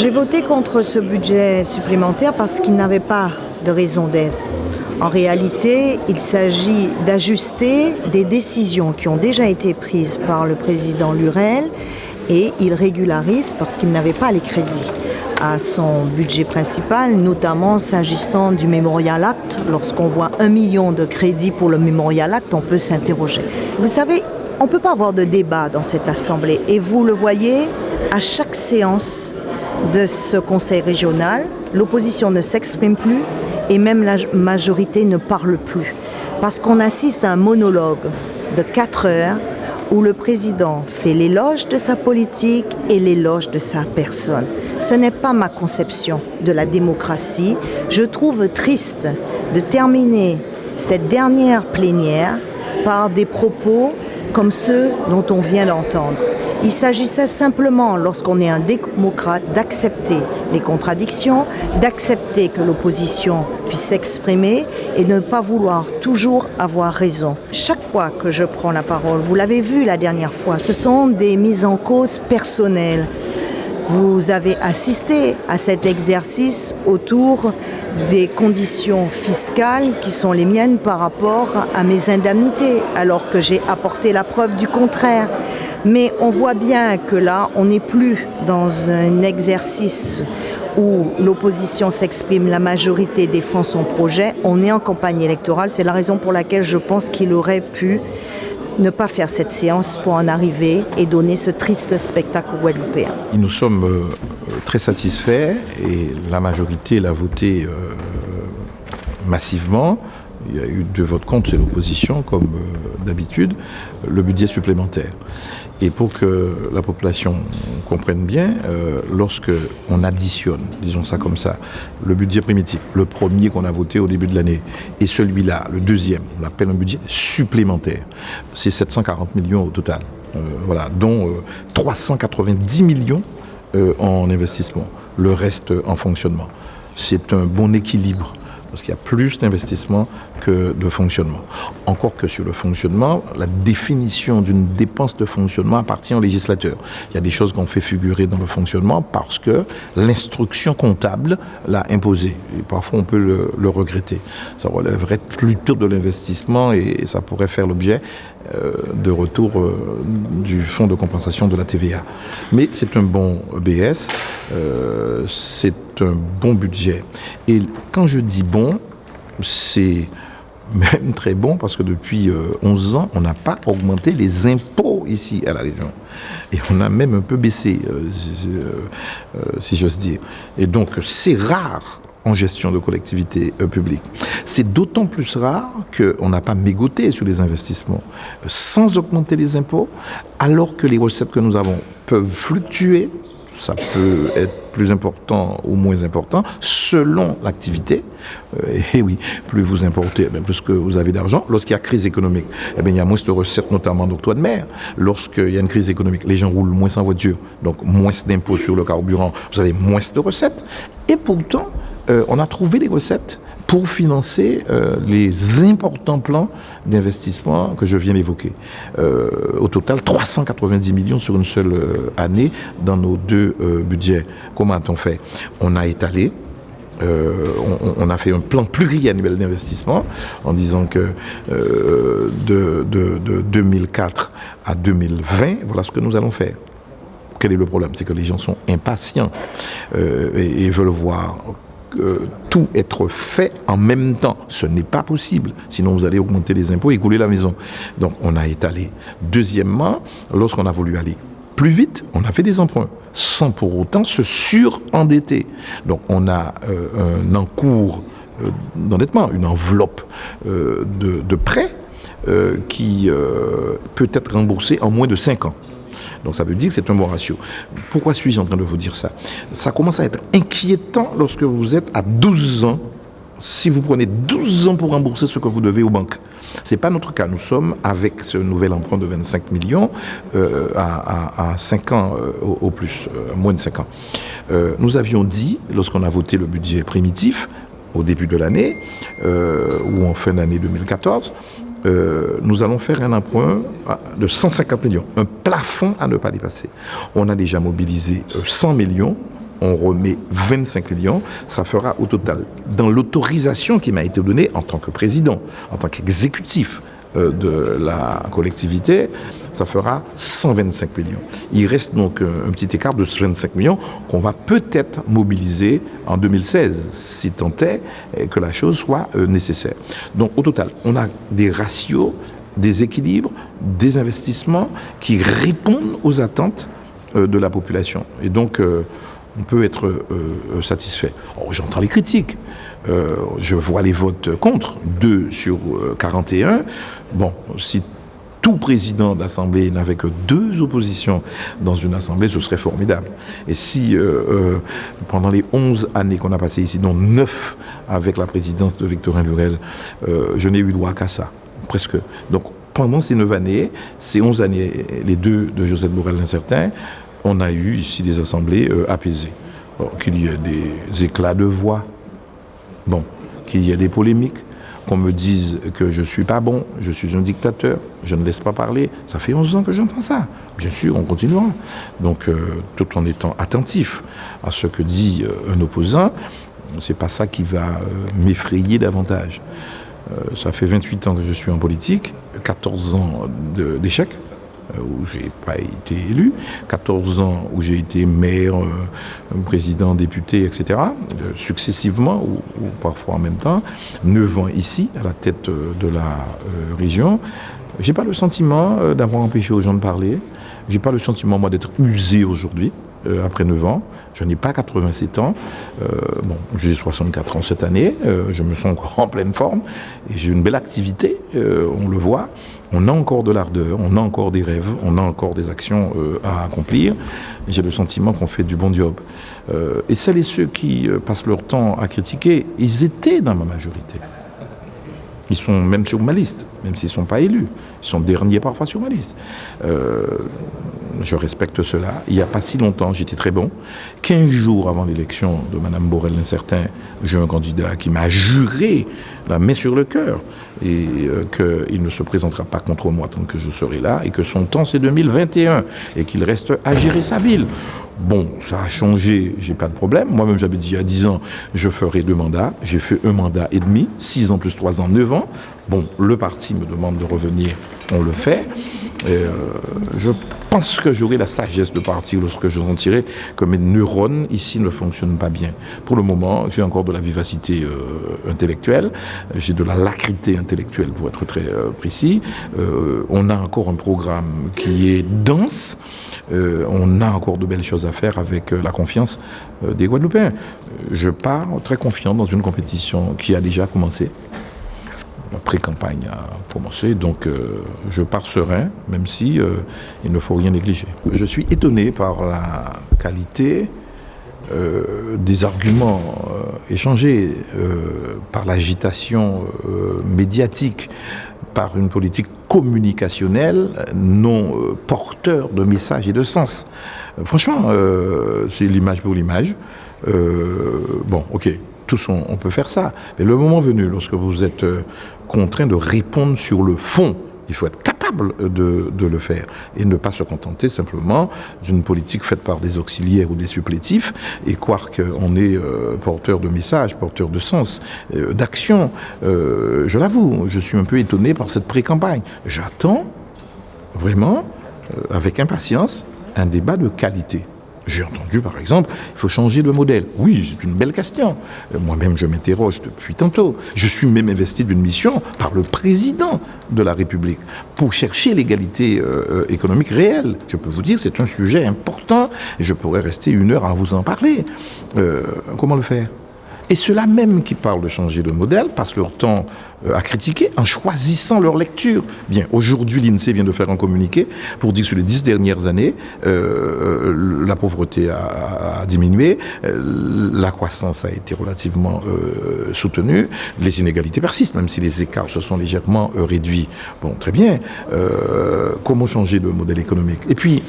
J'ai voté contre ce budget supplémentaire parce qu'il n'avait pas de raison d'être. En réalité, il s'agit d'ajuster des décisions qui ont déjà été prises par le président Lurel et il régularise parce qu'il n'avait pas les crédits à son budget principal, notamment s'agissant du Memorial Act. Lorsqu'on voit 1 million de crédits pour le Memorial Act, on peut s'interroger. Vous savez, on ne peut pas avoir de débat dans cette assemblée et vous le voyez à chaque séance de ce conseil régional, l'opposition ne s'exprime plus et même la majorité ne parle plus. Parce qu'on assiste à un monologue de 4 heures où le président fait l'éloge de sa politique et l'éloge de sa personne. Ce n'est pas ma conception de la démocratie. Je trouve triste de terminer cette dernière plénière par des propos comme ceux dont on vient d'entendre. Il s'agissait simplement, lorsqu'on est un démocrate, d'accepter les contradictions, d'accepter que l'opposition puisse s'exprimer et ne pas vouloir toujours avoir raison. Chaque fois que je prends la parole, vous l'avez vu la dernière fois, ce sont des mises en cause personnelles. Vous avez assisté à cet exercice autour des conditions fiscales qui sont les miennes par rapport à mes indemnités, alors que j'ai apporté la preuve du contraire. Mais on voit bien que là, on n'est plus dans un exercice où l'opposition s'exprime, la majorité défend son projet. On est en campagne électorale, c'est la raison pour laquelle je pense qu'il aurait pu ne pas faire cette séance pour en arriver et donner ce triste spectacle aux Guadeloupéens. Nous sommes très satisfaits et la majorité l'a voté massivement. Il y a eu de votes contre, c'est l'opposition, comme d'habitude, le budget supplémentaire. Et pour que la population comprenne bien, lorsque on additionne, disons ça comme ça, le budget primitif, le premier qu'on a voté au début de l'année, et celui-là, le deuxième, on l'appelle un budget supplémentaire, c'est 740 millions au total, voilà, dont 390 millions en investissement, le reste en fonctionnement. C'est un bon équilibre. Parce qu'il y a plus d'investissement que de fonctionnement. Encore que sur le fonctionnement, la définition d'une dépense de fonctionnement appartient au législateur. Il y a des choses qu'on fait figurer dans le fonctionnement parce que l'instruction comptable l'a imposé. Et parfois, on peut le regretter. Ça relèverait plutôt de l'investissement et ça pourrait faire l'objet de retour du fonds de compensation de la TVA. Mais c'est un bon EBS, c'est un bon budget. Et quand je dis bon, c'est même très bon parce que depuis 11 ans, on n'a pas augmenté les impôts ici à la région. Et on a même un peu baissé, si j'ose dire. Et donc, c'est rare en gestion de collectivités publiques. C'est d'autant plus rare qu'on n'a pas mégoté sur les investissements sans augmenter les impôts, alors que les recettes que nous avons peuvent fluctuer. Ça peut être plus important ou moins important selon l'activité. Et oui, plus vous importez, plus que vous avez d'argent. Lorsqu'il y a crise économique, il y a moins de recettes, notamment d'octroi de mer. Lorsqu'il y a une crise économique, les gens roulent moins en voiture, donc moins d'impôts sur le carburant, vous avez moins de recettes. Et pourtant, on a trouvé les recettes pour financer les importants plans d'investissement que je viens d'évoquer. Au total, 390 millions sur une seule année dans nos deux budgets. Comment a-t-on fait ? On a étalé. On a fait un plan pluriannuel d'investissement en disant que de 2004 à 2020, voilà ce que nous allons faire. Quel est le problème ? C'est que les gens sont impatients et veulent voir tout être fait en même temps. Ce n'est pas possible. Sinon, vous allez augmenter les impôts et couler la maison. Donc, on a étalé. Deuxièmement, lorsqu'on a voulu aller plus vite, on a fait des emprunts, sans pour autant se surendetter. Donc, on a un encours d'endettement, une enveloppe de prêts qui peut être remboursée en moins de 5 ans. Donc ça veut dire que c'est un bon ratio. Pourquoi suis-je en train de vous dire ça ? Ça commence à être inquiétant lorsque vous êtes à 12 ans, si vous prenez 12 ans pour rembourser ce que vous devez aux banques. Ce n'est pas notre cas. Nous sommes, avec ce nouvel emprunt de 25 millions, à 5 ans au plus, moins de 5 ans. Nous avions dit, lorsqu'on a voté le budget primitif, au début de l'année, ou en fin d'année 2014, nous allons faire un emprunt de 150 millions, un plafond à ne pas dépasser. On a déjà mobilisé 100 millions, on remet 25 millions, ça fera au total, dans l'autorisation qui m'a été donnée en tant que président, en tant qu'exécutif de la collectivité, ça fera 125 millions. Il reste donc un petit écart de 25 millions qu'on va peut-être mobiliser en 2016, si tant est que la chose soit nécessaire. Donc au total, on a des ratios, des équilibres, des investissements qui répondent aux attentes de la population. Et donc, on peut être satisfait. Oh, j'entends les critiques. Je vois les votes contre, 2 sur 41. Bon, si tout président d'assemblée n'avait que 2 oppositions dans une assemblée, ce serait formidable. Et si, pendant les 11 années qu'on a passées ici, dont 9 avec la présidence de Victorin Lurel, je n'ai eu droit qu'à ça. Presque. Donc, pendant ces 9 années, ces 11 années, les 2 de Josette Borel Lincertin, on a eu ici des assemblées apaisées. Qu'il y ait des éclats de voix, bon, qu'il y ait des polémiques, qu'on me dise que je ne suis pas bon, je suis un dictateur, je ne laisse pas parler. Ça fait 11 ans que j'entends ça. Bien sûr, on continuera. Donc, tout en étant attentif à ce que dit un opposant, c'est pas ça qui va m'effrayer davantage. Ça fait 28 ans que je suis en politique, 14 ans d'échecs, où je n'ai pas été élu, 14 ans où j'ai été maire, président, député, etc., successivement ou parfois en même temps, 9 ans ici, à la tête de la région. Je n'ai pas le sentiment d'avoir empêché aux gens de parler, je n'ai pas le sentiment, moi, d'être usé aujourd'hui. Après 9 ans, je n'ai pas 87 ans, bon, j'ai 64 ans cette année, je me sens encore en pleine forme et j'ai une belle activité, on le voit, on a encore de l'ardeur, on a encore des rêves, on a encore des actions à accomplir, et j'ai le sentiment qu'on fait du bon job. Et celles et ceux qui passent leur temps à critiquer, ils étaient dans ma majorité. Ils sont même sur ma liste, même s'ils ne sont pas élus. Ils sont derniers parfois sur ma liste. Je respecte cela. Il n'y a pas si longtemps, j'étais très bon. 15 jours avant l'élection de Mme Borel Lincertin, j'ai un candidat qui m'a juré la main sur le cœur et qu'il ne se présentera pas contre moi tant que je serai là et que son temps c'est 2021 et qu'il reste à gérer sa ville. Bon, ça a changé, j'ai pas de problème. Moi-même, j'avais dit il y a 10 ans, je ferai 2 mandats. J'ai fait 1 mandat et demi, 6 ans plus 3 ans, 9 ans. Bon, le parti me demande de revenir, on le fait. Je pense que j'aurai la sagesse de partir lorsque je sentirai que mes neurones ici ne fonctionnent pas bien. Pour le moment, j'ai encore de la vivacité intellectuelle, j'ai de la lacrité intellectuelle pour être très précis. On a encore un programme qui est dense. On a encore de belles choses à faire avec la confiance des Guadeloupéens. Je pars très confiant dans une compétition qui a déjà commencé. La pré-campagne a commencé, donc je pars serein, même si il ne faut rien négliger. Je suis étonné par la qualité des arguments échangés, par l'agitation médiatique, par une politique communicationnelle non porteur de messages et de sens. Franchement, c'est l'image pour l'image. Bon, ok, tous on peut faire ça. Mais le moment venu, lorsque vous êtes contraint de répondre sur le fond, il faut être capable de le faire et ne pas se contenter simplement d'une politique faite par des auxiliaires ou des supplétifs et croire qu'on est porteur de messages, porteur de sens, d'action. Je l'avoue, je suis un peu étonné par cette pré-campagne. J'attends vraiment, avec impatience, un débat de qualité. J'ai entendu, par exemple, il faut changer de modèle. Oui, c'est une belle question. Moi-même, je m'interroge depuis tantôt. Je suis même investi d'une mission par le président de la République pour chercher l'égalité économique réelle. Je peux vous dire, c'est un sujet important et je pourrais rester 1 heure à vous en parler. Comment le faire ? Et ceux-là même qui parlent de changer de modèle passent leur temps à critiquer en choisissant leur lecture. Bien, aujourd'hui, l'INSEE vient de faire un communiqué pour dire que sur les 10 dernières années, la pauvreté a diminué, la croissance a été relativement soutenue, les inégalités persistent, même si les écarts se sont légèrement réduits. Bon, très bien. Comment changer de modèle économique ? Et puis,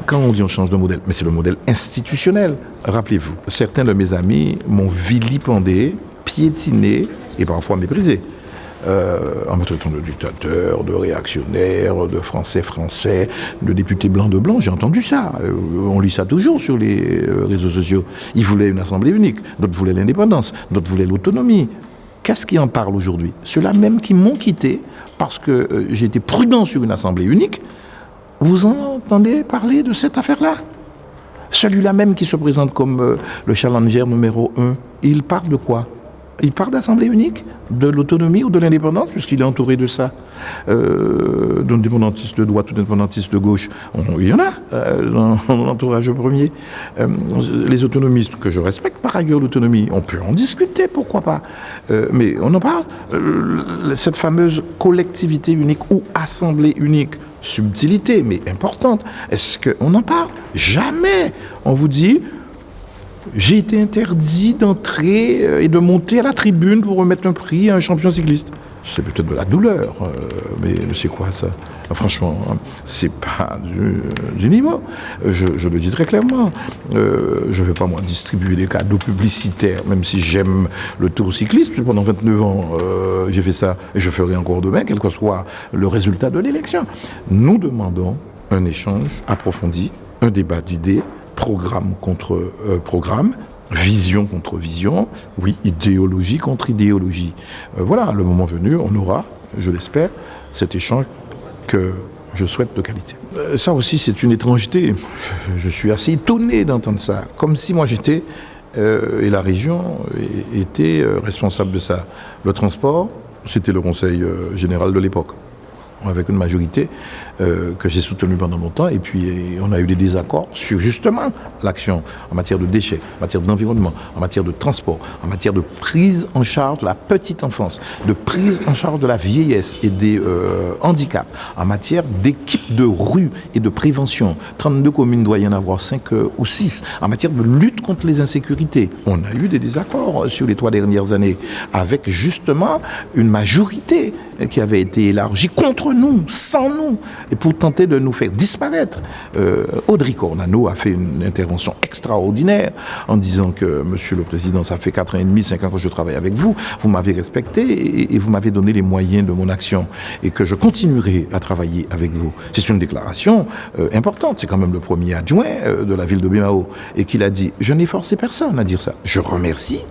quand on dit on change de modèle, mais c'est le modèle institutionnel. Rappelez-vous, certains de mes amis m'ont vilipendé, piétiné et parfois méprisé. en me traitant de dictateur, de réactionnaire, de français, de député blanc de blanc. J'ai entendu ça. On lit ça toujours sur les réseaux sociaux. Ils voulaient une assemblée unique, d'autres voulaient l'indépendance, d'autres voulaient l'autonomie. Qu'est-ce qui en parle aujourd'hui? Ceux-là même qui m'ont quitté parce que j'ai été prudent sur une assemblée unique, vous entendez parler de cette affaire-là? Celui-là même qui se présente comme le challenger numéro 1, il parle de quoi? Il parle d'assemblée unique, de l'autonomie ou de l'indépendance, puisqu'il est entouré de ça. D'indépendantistes de droite ou d'indépendantistes de gauche, il y en a dans l'entourage premier. Les autonomistes, que je respecte par ailleurs l'autonomie, on peut en discuter, pourquoi pas. Mais on en parle. Cette fameuse collectivité unique ou assemblée unique, subtilité, mais importante, est-ce qu'on en parle? Jamais. On vous dit... J'ai été interdit d'entrer et de monter à la tribune pour remettre un prix à un champion cycliste. C'est peut-être de la douleur, mais c'est quoi ça? Franchement, c'est pas du niveau. Je le dis très clairement. Je ne vais pas moi distribuer des cadeaux publicitaires, même si j'aime le tour cycliste. Pendant 29 ans, j'ai fait ça et je ferai encore demain, quel que soit le résultat de l'élection. Nous demandons un échange approfondi, un débat d'idées, programme contre programme, vision contre vision, oui, idéologie contre idéologie. Voilà, le moment venu, on aura, je l'espère, cet échange que je souhaite de qualité. Ça aussi, c'est une étrangeté. Je suis assez étonné d'entendre ça, comme si moi j'étais, et la région était responsable de ça. Le transport, c'était le conseil général de l'époque, avec une majorité que j'ai soutenue pendant longtemps, et puis on a eu des désaccords sur justement l'action en matière de déchets, en matière d'environnement, en matière de transport, en matière de prise en charge de la petite enfance, de prise en charge de la vieillesse et des handicaps, en matière d'équipe de rue et de prévention. 32 communes, doit y en avoir 5 ou 6. En matière de lutte contre les insécurités, on a eu des désaccords sur les 3 dernières années, avec justement une majorité qui avait été élargie contre nous, sans nous, et pour tenter de nous faire disparaître. Audrey Cornano a fait une intervention extraordinaire en disant que, Monsieur le Président, ça fait 4 ans et demi, 5 ans que je travaille avec vous, vous m'avez respecté et vous m'avez donné les moyens de mon action et que je continuerai à travailler avec vous. C'est une déclaration importante, c'est quand même le premier adjoint de la ville de Bemao et qu'il a dit, je n'ai forcé personne à dire ça. Je remercie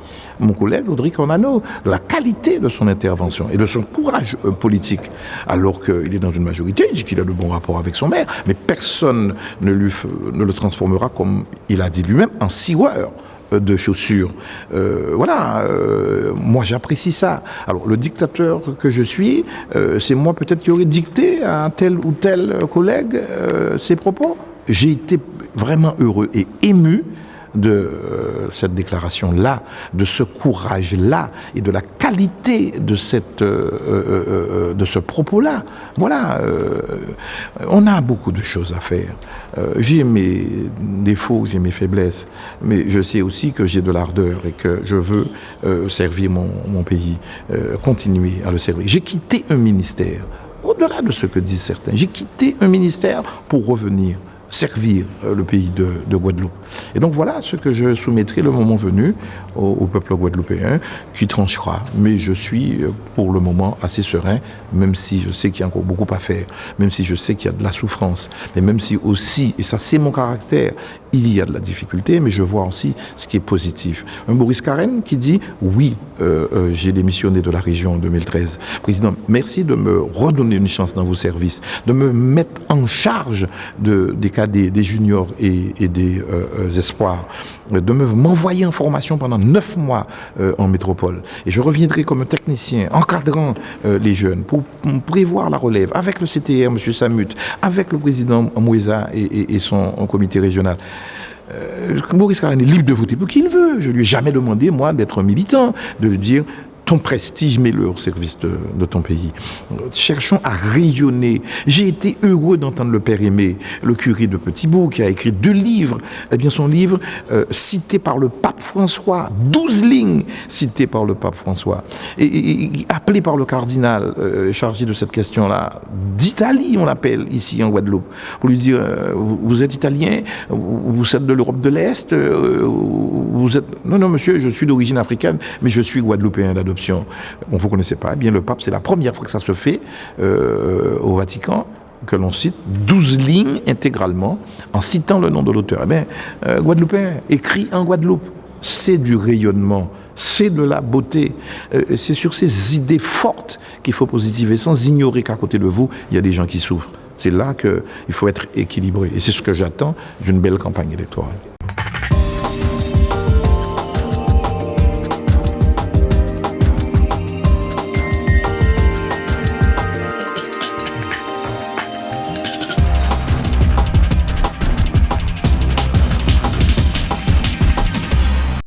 mon collègue Audrey Cornano de la qualité de son intervention et de son courage politique, alors qu'il est dans une majorité, il dit qu'il a de bons rapports avec son maire, mais personne ne le transformera, comme il a dit lui-même, en scieur de chaussures. Moi j'apprécie ça. Alors le dictateur que je suis, c'est moi peut-être qui aurais dicté à tel ou tel collègue ses propos. J'ai été vraiment heureux et ému de cette déclaration-là, de ce courage-là et de la qualité de ce propos-là. Voilà, on a beaucoup de choses à faire. J'ai mes défauts, j'ai mes faiblesses, mais je sais aussi que j'ai de l'ardeur et que je veux servir mon pays, continuer à le servir. J'ai quitté un ministère, au-delà de ce que disent certains, j'ai quitté un ministère pour revenir servir le pays de Guadeloupe. Et donc voilà ce que je soumettrai le moment venu au peuple guadeloupéen qui tranchera. Mais je suis pour le moment assez serein, même si je sais qu'il y a encore beaucoup à faire, même si je sais qu'il y a de la souffrance, mais même si aussi, et ça c'est mon caractère, il y a de la difficulté, mais je vois aussi ce qui est positif. Un Boris Karen qui dit « Oui, j'ai démissionné de la région en 2013. Président, merci de me redonner une chance dans vos services, de me mettre en charge des cas des juniors et des espoirs, de m'envoyer en formation pendant 9 mois en métropole. Et je reviendrai comme un technicien encadrant les jeunes pour prévoir la relève avec le CTR, M. Samut, avec le président Moueza et son comité régional. Boris Karen est libre de voter pour qui il veut. Je ne lui ai jamais demandé, moi, d'être militant, de lui dire ton prestige, mets-le au service de ton pays. Cherchons à rayonner. J'ai été heureux d'entendre le père Aimé, le curé de Petit-Bourg, qui a écrit 2 livres. Eh bien, son livre, cité par le pape François, 12 lignes citées par le pape François, et appelé par le cardinal chargé de cette question-là, d'Italie, on l'appelle ici en Guadeloupe, pour lui dire, vous êtes italien, vous êtes de l'Europe de l'Est, vous vous êtes... Non, monsieur, je suis d'origine africaine, mais je suis guadeloupéen d'adoption. Vous ne connaissez pas. Eh bien, le pape, c'est la première fois que ça se fait au Vatican, que l'on cite 12 lignes intégralement en citant le nom de l'auteur. Eh bien, guadeloupéen, écrit en Guadeloupe. C'est du rayonnement, c'est de la beauté. C'est sur ces idées fortes qu'il faut positiver, sans ignorer qu'à côté de vous, il y a des gens qui souffrent. C'est là qu'il faut être équilibré. Et c'est ce que j'attends d'une belle campagne électorale.